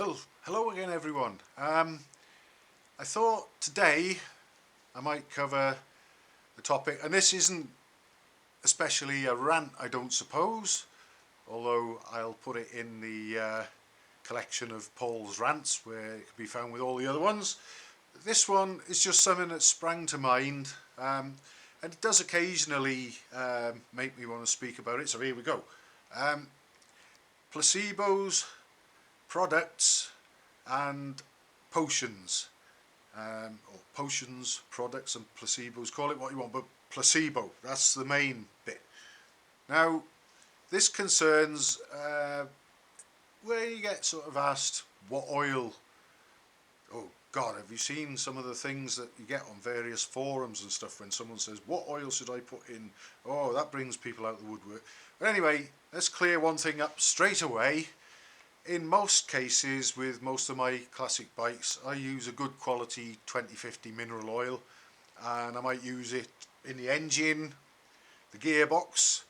Well, hello again everyone. I thought today I might cover the topic, and this isn't especially a rant, I don't suppose, although I'll put it in the collection of Paul's rants where it can be found with all the other ones. This one is just something that sprang to mind, and it does occasionally make me want to speak about it, so here we go. Placebos, products and potions, or potions, products and placebos, call it what you want, but placebo, that's the main bit. Now this concerns where you get sort of asked what oil. Oh God, have you seen some of the things that you get on various forums and stuff when someone says, what oil should I put in? Oh, that brings people out of the woodwork. But anyway, let's clear one thing up straight away. In most cases, with most of my classic bikes, I use a good quality 2050 mineral oil, and I might use it in the engine, the gearbox,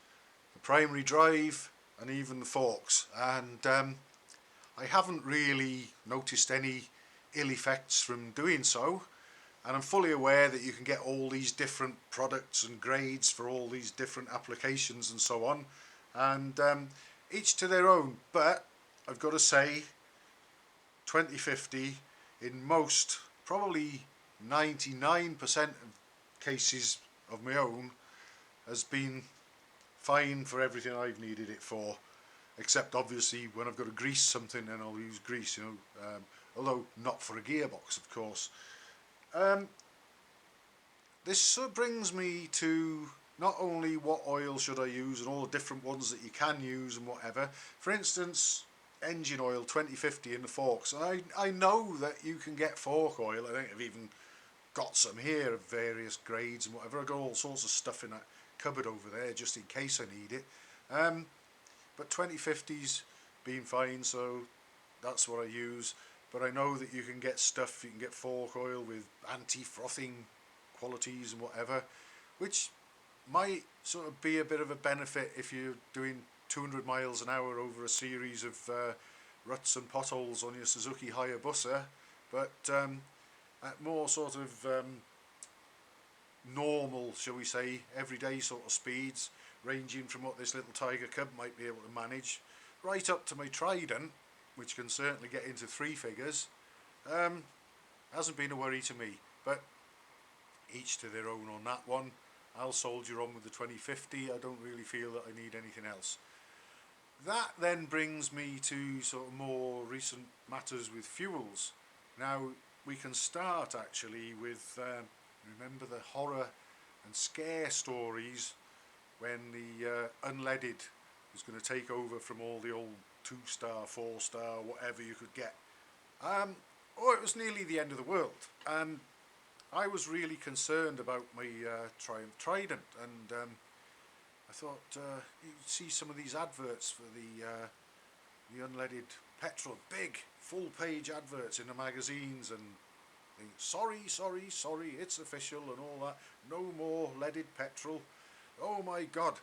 the primary drive, and even the forks. And I haven't really noticed any ill effects from doing so. And I'm fully aware that you can get all these different products and grades for all these different applications and so on, and each to their own. But I've got to say 2050 in most, probably 99% of cases of my own, has been fine for everything I've needed it for, except obviously when I've got to grease something, then I'll use grease, although not for a gearbox, of course. This sort of brings me to not only what oil should I use and all the different ones that you can use and whatever. For instance, engine oil 2050 in the forks. I know that you can get fork oil. I think I've even got some here of various grades and whatever. I've got all sorts of stuff in that cupboard over there just in case I need it. But 2050's been fine, so that's what I use. But I know that you can get stuff, you can get fork oil with anti-frothing qualities and whatever, which might sort of be a bit of a benefit if you're doing 200 miles an hour over a series of ruts and potholes on your Suzuki Hayabusa, but at more sort of normal, shall we say, everyday sort of speeds, ranging from what this little Tiger Cub might be able to manage, right up to my Trident, which can certainly get into three figures, hasn't been a worry to me. But each to their own on that one. I'll soldier on with the 2050. I don't really feel that I need anything else. That then brings me to sort of more recent matters with fuels. Now we can start actually with remember the horror and scare stories when the Unleaded was going to take over from all the old 2-star, 4-star, whatever you could get. It was nearly the end of the world, and I was really concerned about my Triumph Trident, and I thought you'd see some of these adverts for the Unleaded petrol, big full-page adverts in the magazines, and think, sorry, it's official and all that. No more leaded petrol. Oh my God,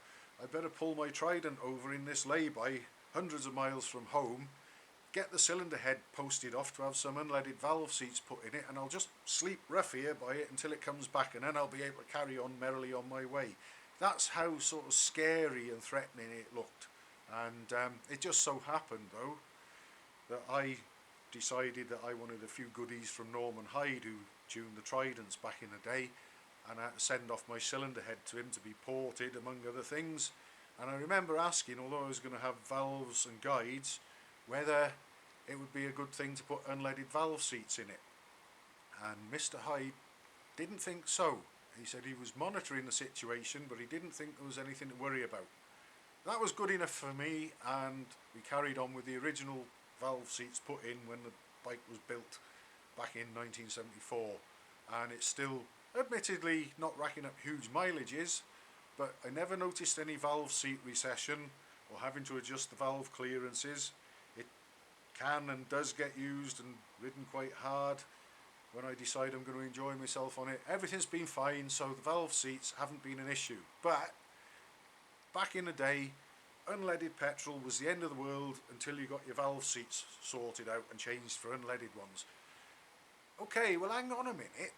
I better pull my Trident over in this lay-by, hundreds of miles from home, get the cylinder head posted off to have some unleaded valve seats put in it, and I'll just sleep rough here by it until it comes back, and then I'll be able to carry on merrily on my way. That's how sort of scary and threatening it looked. And it just so happened though that I decided that I wanted a few goodies from Norman Hyde, who tuned the Tridents back in the day, and I had to send off my cylinder head to him to be ported among other things. And I remember asking, although I was going to have valves and guides, whether it would be a good thing to put unleaded valve seats in it. And Mr. Hyde didn't think so. He said he was monitoring the situation, but he didn't think there was anything to worry about. That was good enough for me, and we carried on with the original valve seats put in when the bike was built back in 1974. And it's still, admittedly, not racking up huge mileages, but I never noticed any valve seat recession or having to adjust the valve clearances. It can and does get used and ridden quite hard when I decide I'm going to enjoy myself on it. Everything's been fine, so the valve seats haven't been an issue. But back in the day, unleaded petrol was the end of the world until you got your valve seats sorted out and changed for unleaded ones. Okay, well hang on a minute.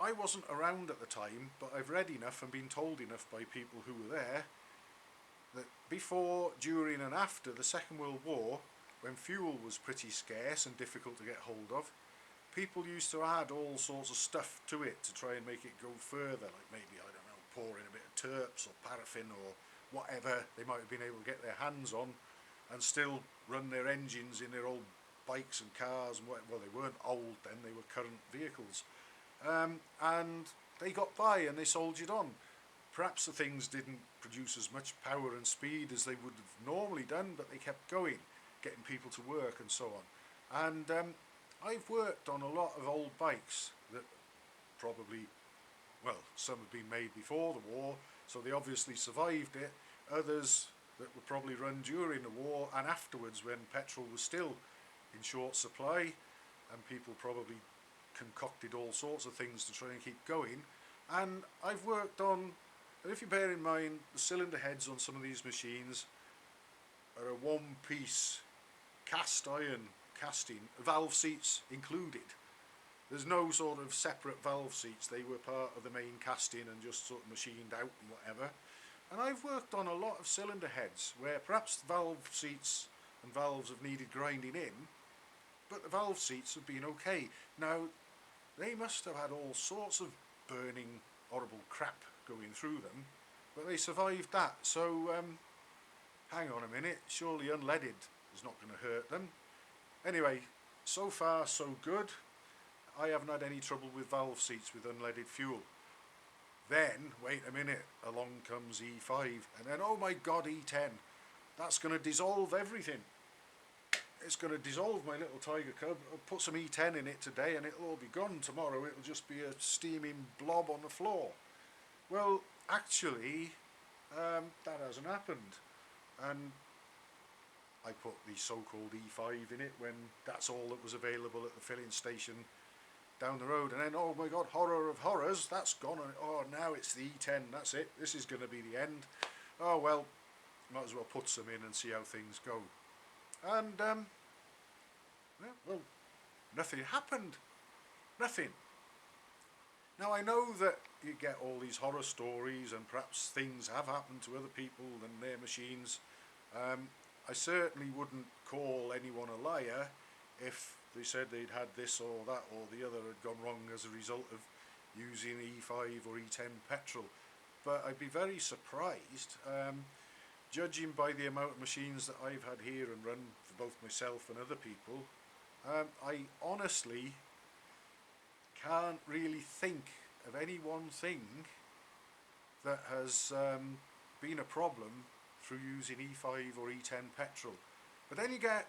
I wasn't around at the time, but I've read enough and been told enough by people who were there that before, during and after the Second World War, when fuel was pretty scarce and difficult to get hold of, people used to add all sorts of stuff to it to try and make it go further, like maybe, I don't know, pour in a bit of terps or paraffin or whatever they might have been able to get their hands on and still run their engines in their old bikes and cars and well, they weren't old then, they were current vehicles. And they got by and they soldiered on. Perhaps the things didn't produce as much power and speed as they would have normally done, but they kept going, getting people to work and so on. And I've worked on a lot of old bikes that probably, well, some have been made before the war, so they obviously survived it. Others that were probably run during the war and afterwards when petrol was still in short supply, and people probably concocted all sorts of things to try and keep going. And I've worked on, and if you bear in mind, the cylinder heads on some of these machines are a one-piece cast iron casting, valve seats included. There's no sort of separate valve seats, they were part of the main casting and just sort of machined out and whatever. And I've worked on a lot of cylinder heads where perhaps the valve seats and valves have needed grinding in, but the valve seats have been okay. Now, they must have had all sorts of burning, horrible crap going through them, but they survived that. So, hang on a minute, surely unleaded is not going to hurt them. Anyway, so far so good. I haven't had any trouble with valve seats with unleaded fuel. Then, wait a minute, along comes E5, and then, oh my god, E10. That's going to dissolve everything. It's going to dissolve my little Tiger Cub. I'll put some E10 in it today and it'll all be gone tomorrow. It'll just be a steaming blob on the floor. Well, actually, that hasn't happened. And I put the so-called E5 in it when that's all that was available at the filling station down the road. And then, oh my god, horror of horrors, that's gone. And, oh, now it's the E10, that's it. This is going to be the end. Oh, well, might as well put some in and see how things go. And, yeah, well, nothing happened. Nothing. Now, I know that you get all these horror stories and perhaps things have happened to other people and their machines. I certainly wouldn't call anyone a liar if they said they'd had this or that or the other had gone wrong as a result of using E5 or E10 petrol. But I'd be very surprised. Judging by the amount of machines that I've had here and run for both myself and other people, I honestly can't really think of any one thing that has been a problem through using E5 or E10 petrol. But then you get,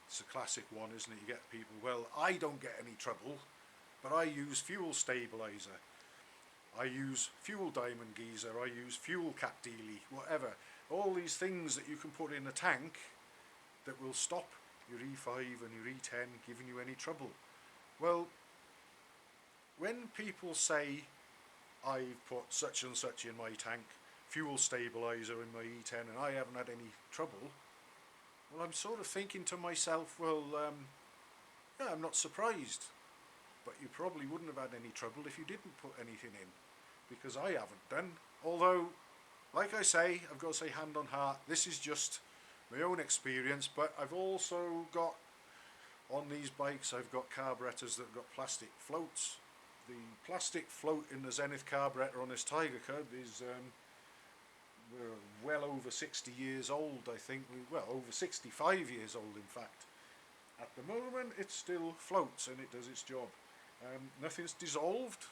it's a classic one, isn't it? You get people, well, I don't get any trouble, but I use fuel stabilizer. I use fuel diamond geyser, I use fuel cap dealy, whatever. All these things that you can put in a tank that will stop your E5 and your E10 giving you any trouble. Well, when people say I've put such and such in my tank, fuel stabilizer in my E10 and I haven't had any trouble, well, I'm sort of thinking to myself, well, yeah, I'm not surprised, but you probably wouldn't have had any trouble if you didn't put anything in, because I haven't done. Although, like I say, I've got to say hand on heart, this is just my own experience, but I've also got, on these bikes, I've got carburetors that have got plastic floats. The plastic float in the Zenith carburetor on this Tiger Cub is we're well over 60 years old, I think. Well, over 65 years old, in fact. At the moment, it still floats and it does its job. Nothing's dissolved.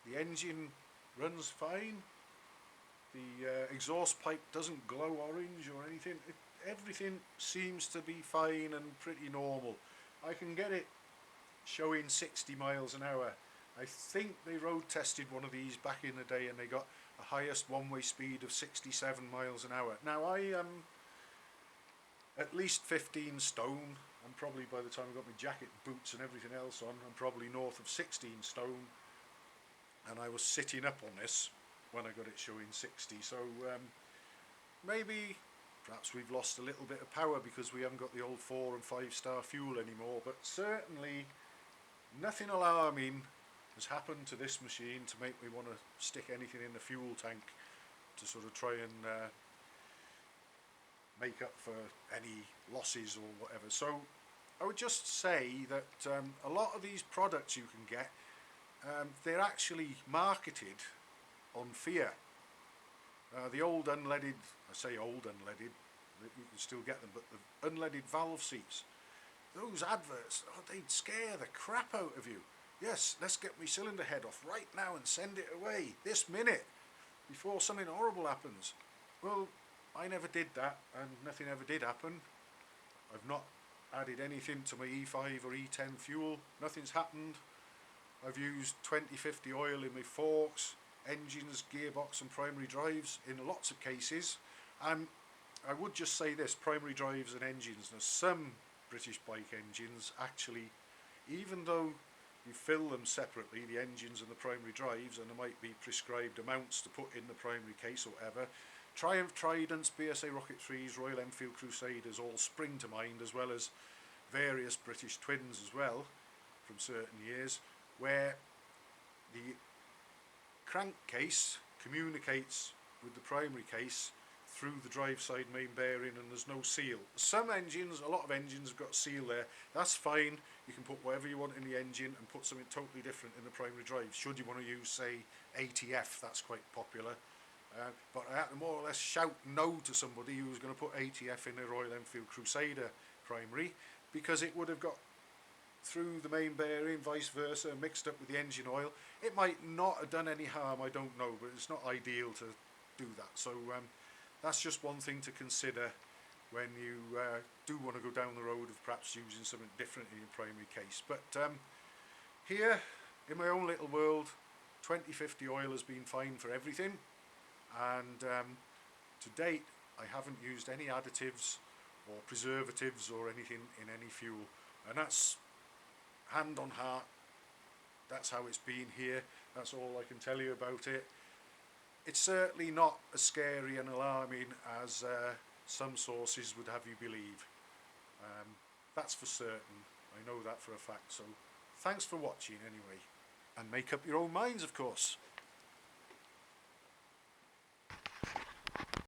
The engine runs fine. The exhaust pipe doesn't glow orange or anything. Everything seems to be fine and pretty normal. I can get it showing 60 miles an hour. I think they road tested one of these back in the day and they got a highest one-way speed of 67 miles an hour. Now I am at least 15 stone, and probably by the time I've got my jacket, boots and everything else on, I'm probably north of 16 stone, and I was sitting up on this when I got it showing 60, so maybe perhaps we've lost a little bit of power because we haven't got the old 4 and 5-star fuel anymore, but certainly nothing alarming has happened to this machine to make me want to stick anything in the fuel tank to sort of try and make up for any losses or whatever. So I would just say that a lot of these products you can get, they're actually marketed on fear. The old unleaded, I say old unleaded, you can still get them, but the unleaded valve seats, those adverts, oh, they'd scare the crap out of you. Yes, let's get my cylinder head off right now and send it away this minute before something horrible happens. Well, I never did that, and nothing ever did happen. I've not added anything to my E5 or E10 fuel. Nothing's happened. I've used 2050 oil in my forks, engines, gearbox and primary drives in lots of cases. And I would just say this, primary drives and engines, now some British bike engines actually, even though you fill them separately, the engines and the primary drives, and there might be prescribed amounts to put in the primary case or whatever, Triumph Tridents, BSA Rocket 3s, Royal Enfield Crusaders all spring to mind, as well as various British twins as well from certain years, where the crankcase communicates with the primary case through the drive side main bearing, and there's no seal. Some engines, a lot of engines have got a seal there. That's fine. You can put whatever you want in the engine and put something totally different in the primary drive. Should you want to use, say, ATF, that's quite popular. But I had to more or less shout no to somebody who was going to put ATF in a Royal Enfield Crusader primary, because it would have got through the main bearing, vice versa, mixed up with the engine oil. It might not have done any harm, I don't know, but it's not ideal to do that. So that's just one thing to consider when you do want to go down the road of perhaps using something different in your primary case. But here, in my own little world, 2050 oil has been fine for everything, and to date I haven't used any additives or preservatives or anything in any fuel, and that's hand on heart, that's how it's been here. That's all I can tell you about it. It's certainly not as scary and alarming as some sources would have you believe. That's for certain. I know that for a fact. So thanks for watching anyway, and make up your own minds, of course.